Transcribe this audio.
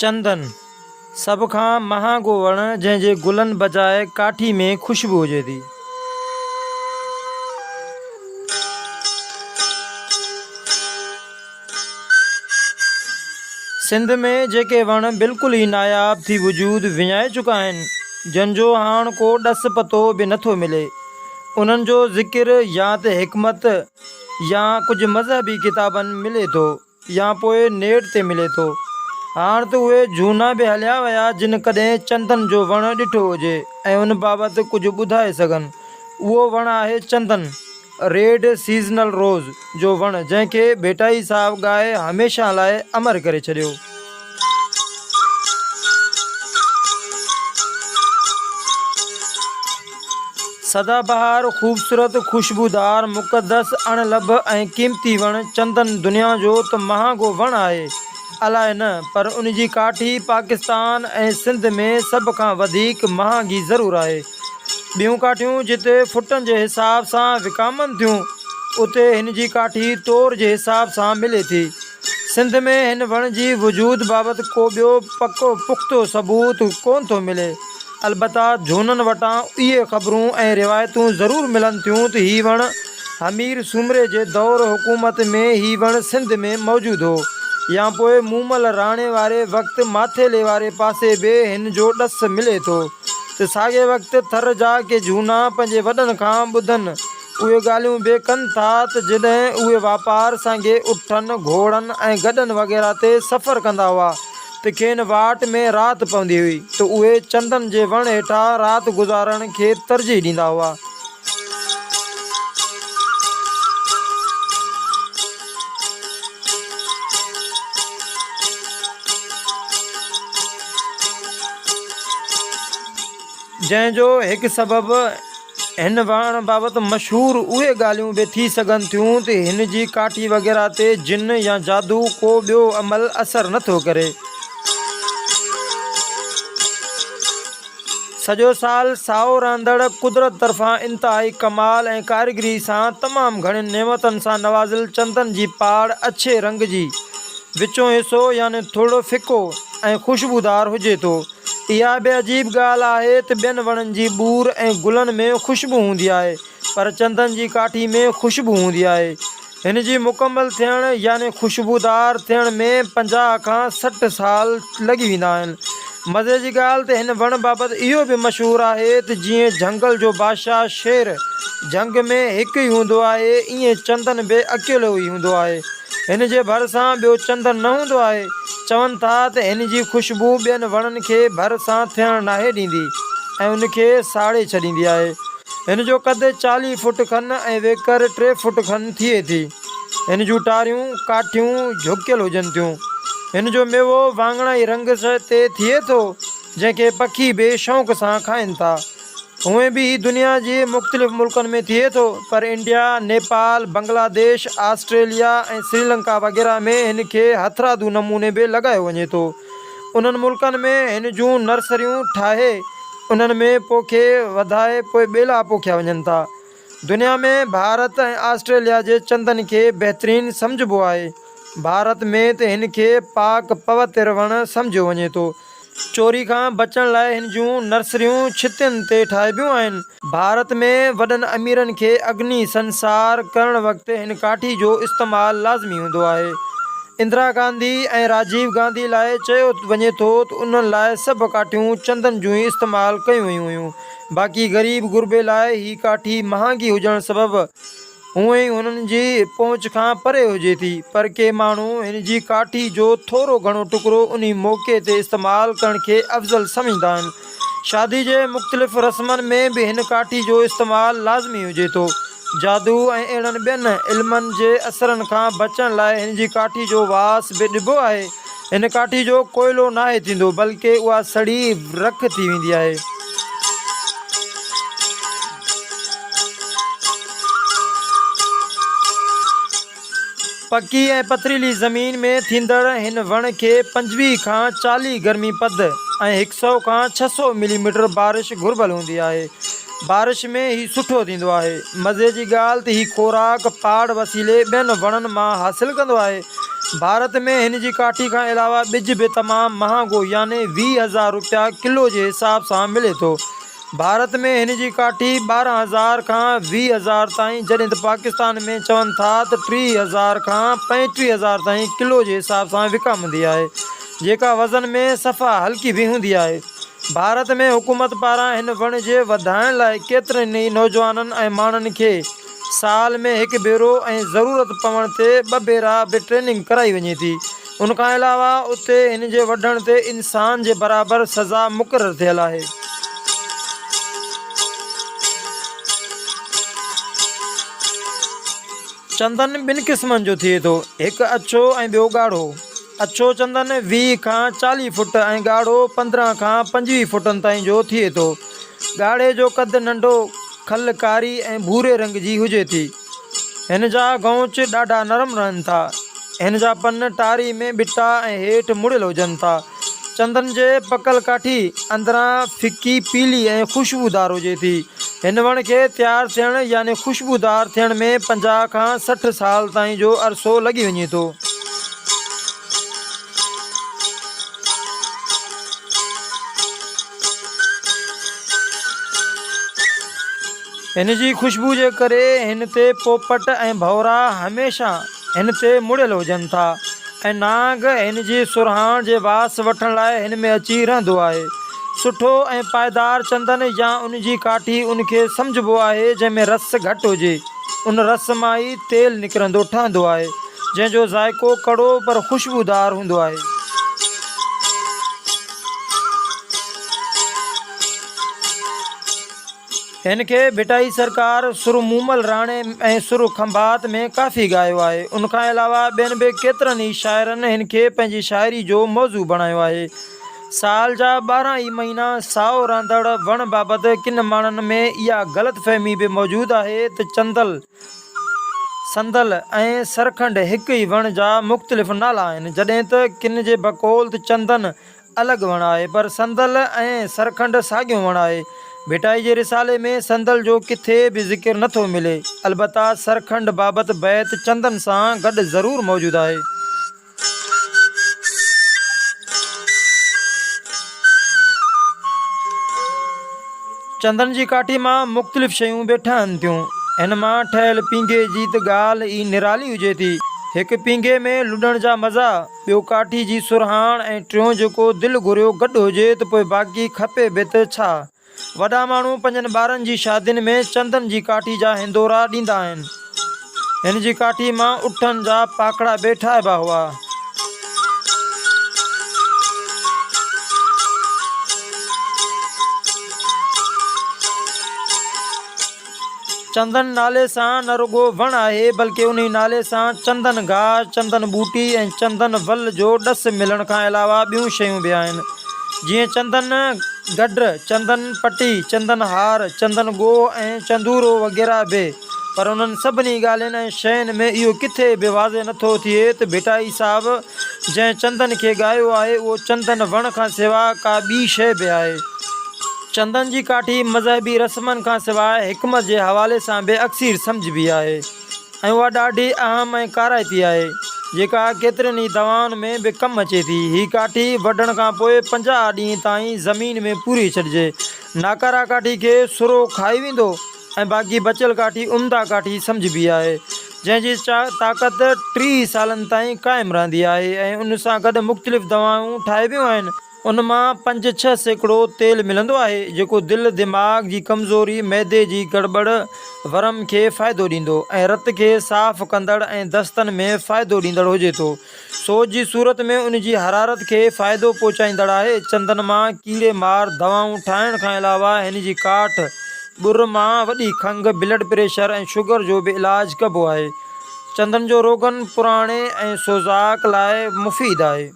चंदन सभ खां महांगो वण जंहिंजे गुलनि बजाए काठी में ख़ुशबू हुजे थी। सिंध में जेके वण बिल्कुलु ई नायाब थी वजूद विञाए चुका आहिनि, जंहिंजो हाण को ॾस पतो बि नथो मिले, उन्हनि जो ज़िक्र या त हिकमत या कुझु मज़हबी किताबनि मिले थो या पोइ नेट ते मिले थो। हाणे त उहे झूना बि हलिया विया जिन कॾहिं चंदन जो वणु ॾिठो हुजे ऐं उन बाबति कुझु ॿुधाए सघनि। उहो वणु आहे चंदन, रेड सीज़नल रोज़ जो वणु, जंहिंखे भेटाई साहब ॻाए हमेशह लाइ अमर करे छॾियो। सदाबहार ख़ूबसूरत ख़ुशबूदार मुक़दस अणलभ ऐं क़ीमती वणु चंदन दुनिया जो त महांगो वणु आहे, अलाए न, पर उन जी काठी पाकिस्तान ऐं सिंध में सभ खां वधीक महांगी ज़रूरु आहे। ॿियूं काठियूं जिते फुटनि जे हिसाब सां विकामनि थियूं, उते हिन जी काठी तौर जे हिसाब सां मिले थी। सिंध में हिन वण जी वजूद बाबति को ॿियो पको पुख़्तो सबूत कोन थो मिले। अलबत्ता झूननि वटां इहे ख़बरूं ऐं रिवायतूं ज़रूरु मिलनि थियूं त हीउ वणु हमीर सूमरे जे दौर हुकूमत में हीउ वणु सिंध में मौजूदु हो, या पोइ मूमल राणे वारे वक़्तु माथेले वारे पासे बि हिन जो ॾस मिले थो त साॻे वक़्तु थर जा के झूना पंहिंजे वॾनि खां ॿुधनि उहे ॻाल्हियूं बि कनि था त जॾहिं उहे वापार सांगे उठनि घोड़नि ऐं गॾनि वग़ैरह ते सफ़र कंदा हुआ त खेनि वाट में राति पवंदी हुई त उहे चंदन जे वण हेठां राति गुज़ारण खे तरजीह ॾींदा हुआ। जंहिंजो हिकु सबबु हिन वण बाबति मशहूरु उहे ॻाल्हियूं बि थी सघनि थियूं त हिन जी काठी वग़ैरह ते जिन या जादू को ॿियो अमल असरु नथो करे। सॼो साल साओ रहंदड़ कुदरत तरफ़ां इंतिहाई कमाल ऐं कारीगरी सां तमामु घणनि नेमतनि सां नवाज़िल चंदन जी पाड़ अछे रंग जी, विचों हिसो यानी थोरो फिको ऐं ख़ुशबूदार हुजे थो। इहा बि अजीब ॻाल्हि आहे त ॿियनि वणनि जी ॿूर ऐं गुलनि में ख़ुशबू हूंदी आहे, पर चंदन जी काठी में ख़ुशबू हूंदी आहे। हिन जी मुकमल थियण यानी ख़ुशबूदार थियण में 50 खां 60 साल लॻी वेंदा आहिनि। मज़े जी ॻाल्हि त हिन वण बाबति इहो बि मशहूरु आहे त जीअं झंगल जो बादशाह शेर जंग में हिकु ई हूंदो आहे, ईअं चंदन बि अकेलो ई हूंदो आहे। हिन जे भरिसां ॿियो चंदन न हूंदो आहे। चवनि था त हिन जी ख़ुशबू ॿियनि वणनि खे भरिसां थियणु नाहे ॾींदी ऐं उनखे साड़े छॾींदी आहे। हिन जो क़द 40 फुट खनि ऐं वेकर 3 फुट खनि थिए थी। हिन जूं टारियूं काठियूं झुकियल हुजनि थियूं। हिन जो मेवो वाङणाई रंग ते थिए थो, जंहिंखे पखी बि शौक़ सां खाइनि था। हूअं बि दुनिया जे मुख़्तलिफ़ मुल्कनि में थिए थो, पर इंडिया, नेपाल, बांग्लादेश, ऑस्ट्रेलिया ऐं श्रीलंका वग़ैरह में हिन खे हथरादू नमूने बि लॻायो वञे थो। उन्हनि मुल्कनि में हिन जूं नर्सरियूं ठाहे उन्हनि में पोखे वधाए पोइ ॿेला पोखिया वञनि था। दुनिया में भारत ऐं ऑस्ट्रेलिया जे चंदन खे बहितरीनु सम्झिबो आहे। भारत में त हिन खे पाक पवित्र वणु सम्झियो वञे थो। चोरी खां बचण लाइ हिन जूं नर्सरियूं छितियुनि ते ठाहिबियूं आहिनि। भारत में वॾनि अमीरनि खे अग्नि संसार करण वक़्तु हिन काठी जो इस्तेमालु लाज़मी हूंदो आहे। इंदिरा गांधी ऐं राजीव गांधी लाइ चयो वञे थो त उन्हनि लाइ सभु काठियूं चंदन जूं ई इस्तेमालु कयूं वयूं हुयूं। बाक़ी ग़रीब गुरबे लाइ हीअ काठी महांगी हुजण सबबु हूअं ई हुननि जी पहुच खां परे हुजे थी, पर के माण्हू हिन जी काठी जो थोरो घणो टुकड़ो उन मौक़े ते इस्तेमालु करण खे अफ़ज़ल सम्झंदा आहिनि। शादी जे मुख़्तलिफ़ रस्मनि में बि हिन काठी जो इस्तेमालु लाज़मी हुजे थो। जादू ऐं अहिड़नि ॿियनि इल्मनि जे असरनि खां बचण लाइ हिन जी काठी जो वास बि ॾिबो आहे। हिन काठी जो कोयलो नाहे थींदो, बल्कि उहा सड़ी रख थी वेंदी आहे। पकी ऐं पथरीली ज़मीन में थींदड़ हिन वण खे 25 खां 40 गर्मी पद ऐं 100 खां 600 मिलीमीटर बारिश घुर्बल हूंदी आहे। बारिश में ही सुठो थींदो आहे। मज़े जी ॻाल्हि त ही खोराक पाड़ वसीले ॿियनि वणनि मां हासिलु कंदो आहे। भारत में हिन जी काठी खां अलावा ॿिज बि तमामु महांगो यानी 20,000 रुपया किलो जे हिसाब सां मिले थो। भारत में हिन जी काठी 12,000 खां 20,000 ताईं, जॾहिं त पाकिस्तान में चवनि था त 30,000 खां 35,000 ताईं किलो जे हिसाब सां विकामंदी आहे, जेका वज़न में सफ़ा हल्की बि हूंदी आहे। भारत में हुकूमत पारां हिन वण जे वधाइण लाइ केतिरनि ई नौजवाननि ऐं माण्हुनि खे साल में हिकु भेरो ऐं ज़रूरत पवण ते 2 भेरा बि ट्रेनिंग कराई वञे थी। उन खां अलावा उते हिन जे वढण ते इंसान जे बराबरि सज़ा मुक़ररु थियल आहे। चंदन 2 क़िस्मनि जो थिए थो, हिकु अछो ऐं ॿियो ॻाढ़ो। अछो चंदन 20 खां 40 फुट ऐं ॻाढ़ो 15 खां 25 फुटनि ताईं जो थिए थो। ॻाढ़े जो कद नंढो, खल कारी ऐं भूरे रंग जी हुजे थी। हिन जा गौच ॾाढा नरम रहनि था। हिन जा पन टारी में बिटा ऐं हेठि मुड़ियल हुजनि था। चंदन जे पकल काठी अंदरां फिकी पीली ऐं ख़ुशबूदार हुजे थी। हिन वण खे तयारु थियण यानी ख़ुशबूदार थियण में 50 खां 60 साल ताईं जो अरसो लॻी वञे थो। हिन जी ख़ुशबू जे करे हिन ते पोपट ऐं भंवरा हमेशह हिन ते मुड़ियल हुजनि था ऐं नाग हिन जी सुरहाण जे वास वठण लाइ हिन में अची रहंदो आहे। सुठो ऐं पाइदार चंदन या उन जी काठी उनखे सम्झिबो आहे जंहिंमें रस घटि हुजे। उन रस मां ई तेल निकिरंदो ठहंदो आहे, जंहिंजो ज़ाइको कड़ो पर ख़ुशबूदार हूंदो आहे। हिन खे भिटाई सरकार सुर मूमल राणे ऐं सुर खंभात में काफ़ी ॻायो आहे। उन खां अलावा ॿियनि बि केतिरनि ई शाइरनि हिन खे पंहिंजी शाइरी जो मौज़ू बणायो आहे। साल जा 12 ई महीना साओ रहंदड़ वण बाबति किन माण्हुनि में इहा ग़लतफ़हमी बि मौजूदु आहे त चंदल, संदल ऐं सरखंड हिकु ई वण जा मुख़्तलिफ़ नाला आहिनि, जॾहिं त किन जे बकौल त चंदन अलॻि वण आहे पर संदल ऐं सरखंड साॻियो वण आहे। भिटाई जे रिसाले में संदल जो किथे बि ज़िक्र नथो मिले, अलबत्ता सरखंड बाबति बैत चंदन सां गॾु ज़रूरु मौजूदु आहे। चंदन जी काठी मां मुख़्तलिफ़ शयूं बि ठहनि थियूं। हिन मां ठहियल पींघे जी त ॻाल्हि ई निराली हुजे थी। हिकु पींघे में लुॾण जा मज़ा, ॿियो काठी जी सुरहाण ऐं टियों जेको दिलि घुरियो गॾु हुजे त पोइ बाक़ी खपे बि त छा। वॾा माण्हू पंहिंजनि ॿारनि जी शादियुनि में चंदन जी काठी जा हिंदोरा ॾींदा आहिनि। हिन जी काठी मां उठनि जा पाखड़ा बि ठाहिबा हुआ। चंदन नाले सां न रुगो वण आहे बल्कि उन नाले सां चंदन घास, चंदन बूटी ऐं चंदन वल जो ॾस मिलण खां अलावा ॿियूं शयूं बि आहिनि, जीअं चंदन गॾु, चंदन पटी, चंदन हार, चंदन ॻोह ऐं चंदूरो वग़ैरह बि। पर उन्हनि सभिनी ॻाल्हियुनि ऐं शयुनि में इहो किथे बि वाज़े नथो थिए त भिटाई साहिबु जंहिं चंदन खे ॻायो आहे उहो चंदन वण खां सवाइ का ॿी शइ बि आहे। चंदन जी काठी मज़हबी रस्मनि खां सवाइ हिकमत जे हवाले सां बि अक्सीर सम्झिबी आहे ऐं उहा ॾाढी अहम ऐं काराइती आहे, जेका केतिरनि ई दवाउनि में बि कमु अचे थी। हीअ काठी वढण खां पोइ 50 ॾींहं ताईं ज़मीन में पूरी छॾिजे। नाकारा काठी खे सुरो खाई वेंदो ऐं बाक़ी बचियल काठी उम्दा काठी सम्झिबी आहे, जंहिंजी ताक़त 30 सालनि ताईं क़ाइमु रहंदी आहे ऐं उन सां गॾु मुख़्तलिफ़ दवाऊं ठाहिबियूं आहिनि। उन मां 5-6 सैकड़ो तेल मिलंदो आहे, जेको दिलि दिमाग़ जी कमज़ोरी, मैदे जी गड़बड़, वरम खे फ़ाइदो ॾींदो ऐं रत खे साफ़ु कंदड़ ऐं दस्तनि में फ़ाइदो ॾींदड़ हुजे थो। सोज जी सूरत में उन जी हरारत खे फ़ाइदो पहुचाईंदड़ आहे। चंदन मां कीड़े मार दवाऊं ठाहिण खां अलावा हिन जी काठ ॿुर मां वॾी खंघि, ब्लड प्रेशर ऐं शुगर जो बि इलाजु कबो आहे। चंदन जो रोगन पुराणे ऐं सोज़ाक लाइ मुफ़ीद आहे।